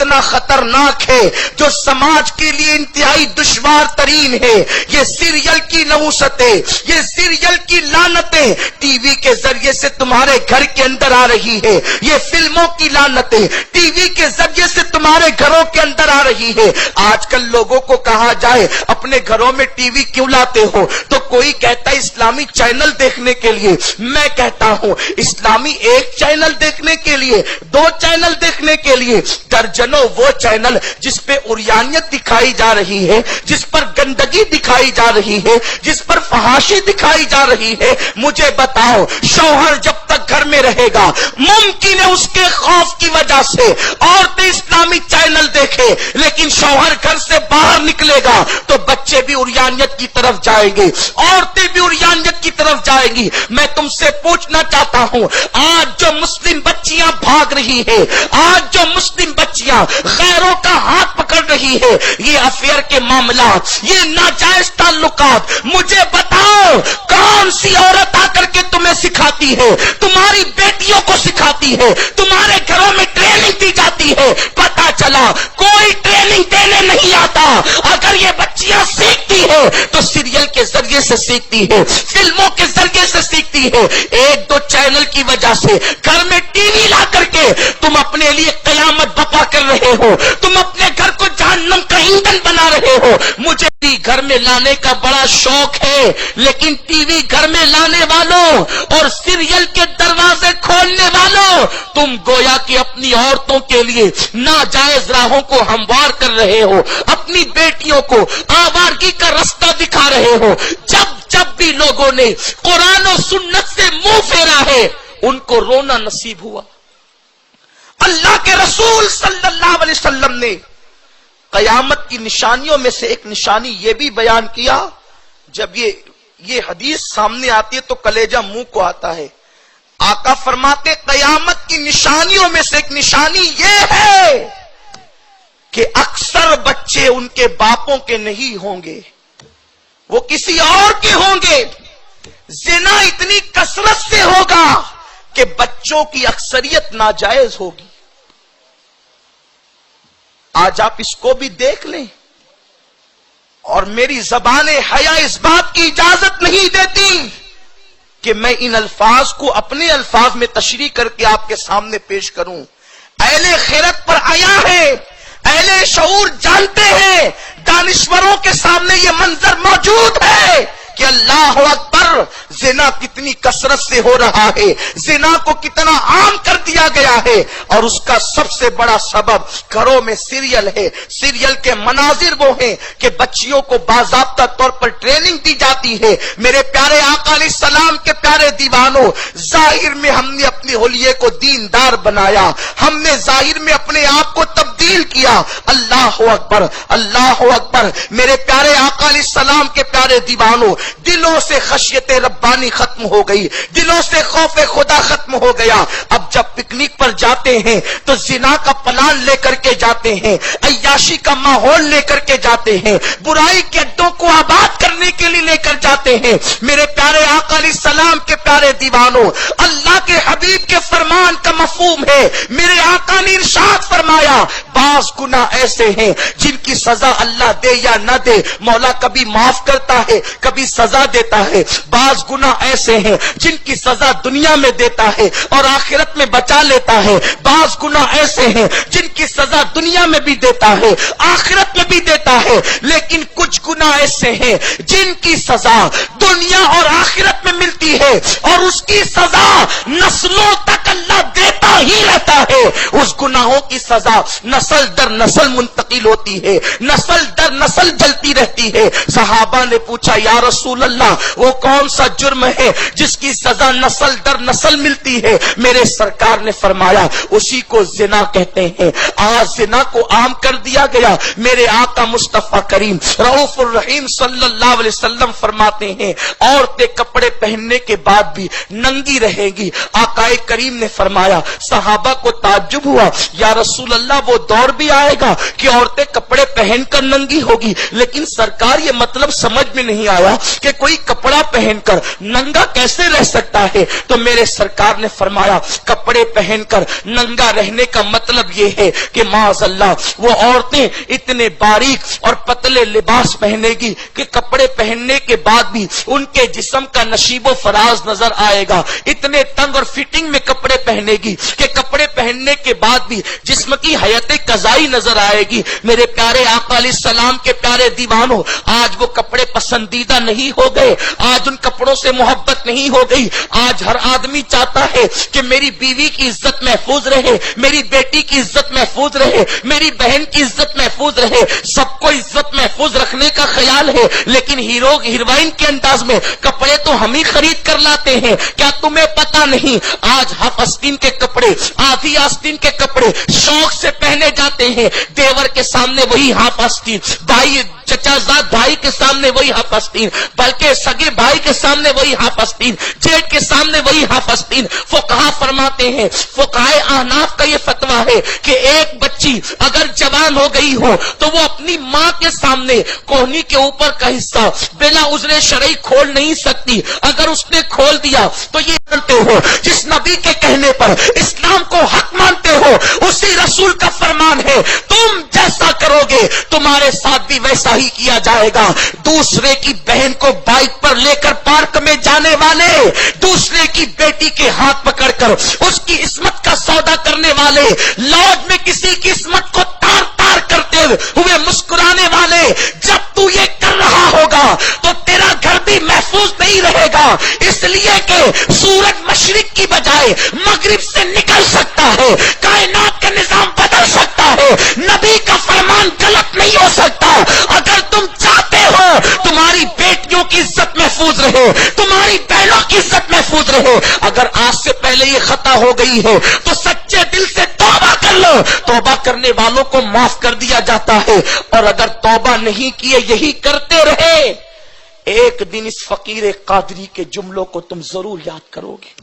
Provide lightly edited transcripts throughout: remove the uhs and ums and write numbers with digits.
اتنا خطرناک ہے، جو سماج کے لیے انتہائی دشوار ترین ہے۔ یہ سیریل کی نحوستیں، یہ سیریل کی لعنتیں ٹی وی کے ذریعے سے تمہارے گھر کے اندر آ رہی ہے، یہ فلموں کی لعنتیں ٹی وی کے ذریعے سے تمہارے گھروں کے اندر آ رہی ہے۔ آج کل لوگوں کو کہا جائے اپنے گھروں میں ٹی وی کیوں لاتے ہو، تو کوئی کہتا ہے اسلامی چینل دیکھنے کے لیے۔ میں کہتا ہوں اسلامی ایک چینل دیکھنے کے لیے، 2 چینل دیکھنے کے لیے، درجنوں وہ چینل جس پہ عریانیت دکھائی جا رہی ہے، جس پر گندگی دکھائی جا رہی ہے، جس پر فحاشی دکھائی جا رہی ہے۔ مجھے بتاؤ، شوہر جب تک گھر میں رہے گا ممکن ہے اس کے خوف کی وجہ سے عورتیں اسلامی چینل دیکھے، لیکن شوہر گھر سے باہر نکلے گا تو بچے بھی عریانیت کی طرف جائیں گے، عورتیں بھی عریانیت کی طرف جائیں گی۔ میں تم سے پوچھنا چاہتا ہوں، آج جو مسلم بچیاں بھاگ رہی ہے، آج جو مسلم بچیاں غیروں کا ہاتھ پکڑ رہی ہے، یہ افیئر کے معاملات، یہ ناجائز تعلقات، مجھے بتاؤ کون سی عورت آ کر کے تمہیں سکھاتی ہے؟ تمہاری بیٹیوں کو سکھاتی ہے، تمہارے گھروں میں ٹریننگ دی جاتی ہے۔ پتا چلا کوئی ٹریننگ دینے نہیں آتا۔ اگر یہ بچیاں سیکھتی ہے تو سیریل کے ذریعے سے سیکھتی ہے، فلموں کے ذریعے سے سیکھتی ہے۔ 1-2 چینل کی وجہ سے گھر میں ٹی وی لا کر کے تم اپنے لیے قیامت بپا کر رہے ہو، تم اپنے گھر کو جہنم کا ایندھن بنا رہے ہو۔ مجھے بھی گھر میں لانے کا بڑا شوق ہے، لیکن ٹی وی گھر میں لانے والوں اور سیریل کے دروازے کھولنے والوں، تم گویا کہ اپنی عورتوں کے لیے ناجائز راہوں کو ہموار کر رہے ہو، اپنی بیٹیوں کو آوارگی کا رستہ دکھا رہے ہو۔ جب بھی لوگوں نے قرآن و سنت سے منہ پھیرا ہے ان کو رونا نصیب ہوا۔ اللہ کے رسول صلی اللہ علیہ وسلم نے قیامت کی نشانیوں میں سے ایک نشانی یہ بھی بیان کیا، جب یہ حدیث سامنے آتی ہے تو کلیجہ منہ کو آتا ہے۔ آقا فرماتے قیامت کی نشانیوں میں سے ایک نشانی یہ ہے کہ اکثر بچے ان کے باپوں کے نہیں ہوں گے، وہ کسی اور کے ہوں گے۔ زنا اتنی کثرت سے ہوگا کہ بچوں کی اکثریت ناجائز ہوگی۔ آج آپ اس کو بھی دیکھ لیں، اور میری زبان حیا اس بات کی اجازت نہیں دیتی کہ میں ان الفاظ کو اپنے الفاظ میں تشریح کر کے آپ کے سامنے پیش کروں۔ اہل خیرت پر آیا ہے، اہل شعور جانتے ہیں، دانشوروں کے سامنے یہ منظر موجود ہے کہ اللہ اکبر، زنا کتنی کثرت سے ہو رہا ہے، زنا کو کتنا عام کر دیا گیا ہے، اور اس کا سب سے بڑا سبب گھروں میں سیریل ہے۔ سیریل کے مناظر وہ ہیں کہ بچیوں کو باضابطہ طور پر ٹریننگ دی جاتی ہے۔ میرے پیارے آقا علیہ السلام کے پیارے دیوانوں، ظاہر میں ہم نے اپنے حلیے کو دیندار بنایا، ہم نے ظاہر میں اپنے آپ کو تبدیل کیا۔ اللہ اکبر، اللہ اکبر۔ میرے پیارے آقا علیہ السلام کے پیارے دیوانوں، دلوں سے خشیت ربانی ختم ہو گئی، دلوں سے خوف خدا ختم ہو گیا۔ اب جب پکنک پر جاتے ہیں تو زنا کا پلان لے کر کے جاتے ہیں، عیاشی کا ماحول لے کر کے جاتے ہیں، برائی کے اڈوں کو آباد کرنے کے لیے لے کر جاتے ہیں۔ میرے پیارے آقا علیہ السلام کے پیارے دیوانوں، اللہ کے حبیب کے فرمان کا مفہوم ہے، میرے آقا نے ارشاد فرمایا بعض گناہ ایسے ہیں جن کی سزا اللہ دے یا نہ دے مولا کبھی معاف کرتا ہے، کبھی سزا دیتا ہے۔ بعض گناہ ایسے ہیں جن کی سزا دنیا میں دیتا ہے اور آخرت میں بچا لیتا ہے۔ بعض گناہ ایسے ہیں جن کی سزا دنیا میں بھی دیتا ہے، آخرت میں بھی دیتا ہے، لیکن کچھ گناہ ایسے ہیں جن کی سزا دنیا اور آخرت میں ملتی ہے اور اس کی سزا نسلوں تک اللہ دیتا ہی رہتا ہے۔ اس گناہوں کی سزا نسل در نسل منتقل ہوتی ہے، نسل در نسل جلتی رہتی ہے۔ صحابہ نے پوچھا یا رسول اللہ وہ کون سا جرم ہے جس کی سزا نسل در نسل ملتی ہے؟ میرے سرکار نے فرمایا اسی کو زنا کہتے ہیں۔ آج زنا کو عام کر دیا گیا۔ میرے آقا مصطفیٰ کریم رؤوف الرحیم صلی اللہ علیہ وسلم فرماتے ہیں عورتیں کپڑے پہننے کے بعد بھی ننگی رہیں گی۔ آقا کریم نے فرمایا، صحابہ کو تعجب ہوا یا رسول اللہ وہ دور دور بھی آئے گا کہ عورتیں کپڑے پہن کر ننگی ہوگی، لیکن سرکار یہ مطلب سمجھ میں نہیں آیا کہ کوئی کپڑا پہن کر ننگا کیسے رہ سکتا ہے۔ تو میرے سرکار نے فرمایا کپڑے پہن کر ننگا رہنے کا مطلب یہ ہے کہ معاذ اللہ وہ عورتیں اتنے باریک اور پتلے لباس پہنے گی کہ کپڑے پہننے کے بعد بھی ان کے جسم کا نشیب و فراز نظر آئے گا، اتنے تنگ اور فٹنگ میں کپڑے پہنے گی کہ کپڑے پہننے کے بعد بھی جسم کی حیات قضائی نظر آئے گی۔ میرے پیارے آقا علیہ السلام کے پیارے دیوانوں، آج وہ کپڑے پسندیدہ نہیں ہو گئے، آج ان کپڑوں سے محبت نہیں ہو گئی۔ آج ہر آدمی چاہتا ہے کہ میری بیوی کی عزت محفوظ رہے، میری بیٹی کی عزت محفوظ رہے، میری بہن کی عزت محفوظ رہے، سب کو عزت محفوظ رکھنے کا خیال ہے، لیکن ہیرو ہیروئن کے انداز میں کپڑے تو ہم ہی خرید کر لاتے ہیں۔ کیا تمہیں پتا نہیں آج ہاف آستین کے کپڑے، آدھی آستین کے کپڑے شوق سے پہنے جاتے ہیں، دیور کے سامنے وہی ہاف آستین، بھائی چچا زاد بھائی کے سامنے وہی ہاف آستین، بلکہ سگے بھائی کے سامنے وہی ہاف آستین، جیٹ کے سامنے وہی ہاف آستین۔ فقہا فرماتے ہیں، فقہائے احناف کا یہ فتویٰ ہے کہ ایک بچی اگر جوان ہو گئی ہو تو وہ اپنی ماں کے سامنے کوہنی کے اوپر کا حصہ بلا عذر شرعی کھول نہیں سکتی، اگر اس نے کھول دیا تو یہ مانتے ہو جس نبی کے کہنے پر اسلام کو حق مانتے ہو اسی رسول کا فرمان ہے، تم جیسا کرو گے تمہارے ساتھ بھی ویسا ہی کیا جائے گا۔ دوسرے کی بہن کو بائک پر لے کر پارک میں جانے والے، دوسرے کی بیٹی کے ہاتھ پکڑ کر اس کی عصمت کا سودا کرنے والے، لاڈج میں کسی کی عصمت کو تار تار کرتے ہوئے مسکرانے والے، جب تو یہ کر رہا ہوگا تو تیرا گھر بھی محفوظ نہیں رہے گا، اس لیے کہ سورج مشرق کی بجائے مغرب سے نکل سکتا ہے، کائنات کا نظام بدل سکتا ہے، نبی کا فرمان غلط نہیں ہو سکتا۔ اگر تم چاہتے ہو تمہاری بیٹیوں کی عزت محفوظ رہے، تمہاری بہنوں کی عزت محفوظ رہے، اگر آج سے پہلے یہ خطا ہو گئی ہے تو سچے دل سے توبہ کر لو، توبہ کرنے والوں کو معاف کر دیا جاتا ہے، اور اگر توبہ نہیں کیے یہی کرتے رہے، ایک دن اس فقیر قادری کے جملوں کو تم ضرور یاد کرو گے۔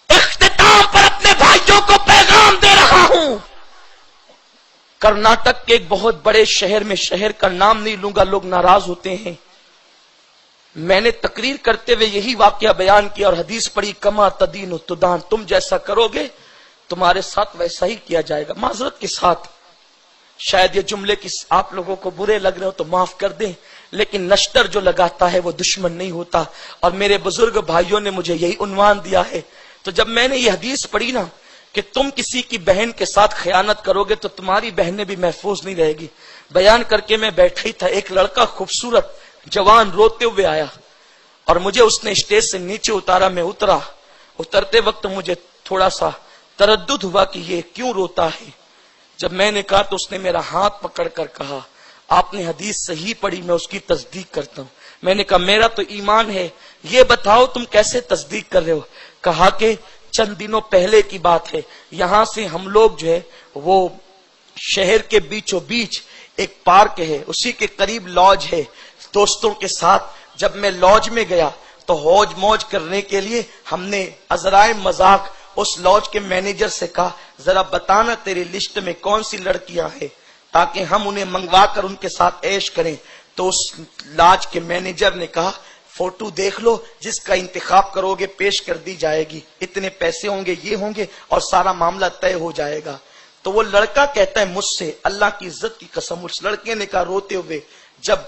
اختتام پر اپنے بھائیوں کو پیغام دے رہا ہوں، کرناٹک کے ایک بہت بڑے شہر میں، شہر کا نام نہیں لوں گا لوگ ناراض ہوتے ہیں، میں نے تقریر کرتے ہوئے یہی واقعہ بیان کیا اور حدیث پڑھی، کما تدین تدان، تم جیسا کرو گے تمہارے ساتھ ویسا ہی کیا جائے گا۔ معذرت کے ساتھ شاید یہ جملے آپ لوگوں کو برے لگ رہے ہو تو معاف کر دیں، لیکن نشتر جو لگاتا ہے وہ دشمن نہیں ہوتا، اور میرے بزرگ بھائیوں نے مجھے یہی عنوان دیا ہے۔ تو جب میں نے یہ حدیث پڑھی نا کہ تم کسی کی بہن کے ساتھ خیانت کرو گے تو تمہاری بہنیں بھی محفوظ نہیں رہے گی، بیان کر کے میں بیٹھا ہی تھا، ایک لڑکا خوبصورت جوان روتے ہوئے آیا اور مجھے اس نے اسٹیج سے نیچے اتارا، میں اترا، اترتے وقت مجھے تھوڑا سا تردد ہوا کہ یہ کیوں روتا ہے۔ جب میں نے کہا تو اس نے میرا ہاتھ پکڑ کر کہا آپ نے حدیث صحیح پڑھی، میں اس کی تصدیق کرتا ہوں۔ میں نے کہا میرا تو ایمان ہے، یہ بتاؤ تم کیسے تصدیق کر رہے ہو؟ کہا کہ چند دنوں پہلے کی بات ہے، یہاں سے ہم لوگ جو ہے وہ شہر کے بیچوں بیچ ایک پارک ہے، اسی کے قریب لاج ہے، دوستوں کے ساتھ جب میں لاج میں گیا تو ہوج موج کرنے کے لیے ہم نے عذرائے مذاق اس لاج کے مینیجر سے کہا ذرا بتانا تیری لسٹ میں کون سی لڑکیاں ہیں تاکہ ہم انہیں منگوا کر ان کے ساتھ عیش کریں۔ تو اس لاج کے مینیجر نے کہا فوٹو دیکھ لو، جس کا انتخاب کرو گے پیش کر دی جائے گی، اتنے پیسے ہوں گے، یہ ہوں گے، اور سارا معاملہ طے ہو جائے گا۔ تو وہ لڑکا کہتا ہے مجھ سے، اللہ کی عزت کی قسم، اس لڑکے نے کہا روتے ہوئے، جب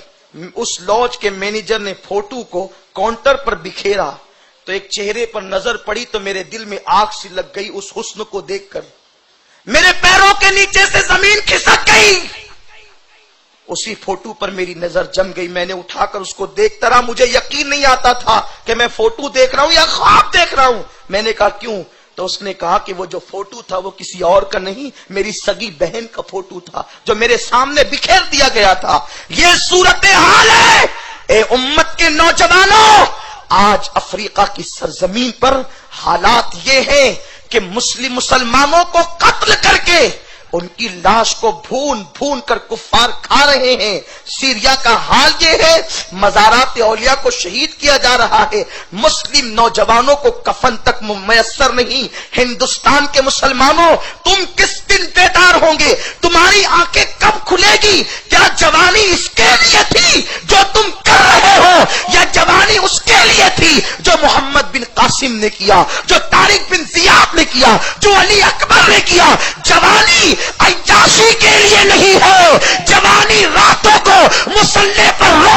اس لاج کے مینیجر نے فوٹو کو کاؤنٹر پر بکھیرا تو ایک چہرے پر نظر پڑی تو میرے دل میں آگ سی لگ گئی، اس حسن کو دیکھ کر میرے پیروں کے نیچے سے زمین کھسک گئی۔ اسی فوٹو پر میری نظر جم گئی، میں نے اٹھا کر اس کو دیکھتا رہا، مجھے یقین نہیں آتا تھا کہ میں فوٹو دیکھ رہا ہوں یا خواب دیکھ رہا ہوں۔ میں نے کہا کیوں؟ تو اس نے کہا کہ وہ جو فوٹو تھا وہ کسی اور کا نہیں، میری سگی بہن کا فوٹو تھا جو میرے سامنے بکھیر دیا گیا تھا۔ یہ صورتحال ہے اے امت کے نوجوانوں، آج افریقہ کی سرزمین پر حالات یہ ہیں کہ مسلمانوں کو قتل کر کے ان کی لاش کو بھون بھون کر کفار کھا رہے ہیں۔ سیریا کا حال یہ ہے، مزارات اولیاء کو شہید کیا جا رہا ہے، مسلم نوجوانوں کو کفن تک میسر نہیں۔ ہندوستان کے مسلمانوں، تم کس دن بیدار ہوں گے؟ تمہارے تمہاری آنکھیں کب کھلے گی؟ کیا جوانی اس کے لیے تھی جو تم کر رہے ہو، یا جوانی اس کے لیے تھی جو محمد بن قاسم نے کیا، جو طارق بن زیاد نے کیا، جو علی اکبر نے کیا؟ جوانی عیاشی کے لیے نہیں ہے، جوانی راتوں کو مصلے پر رو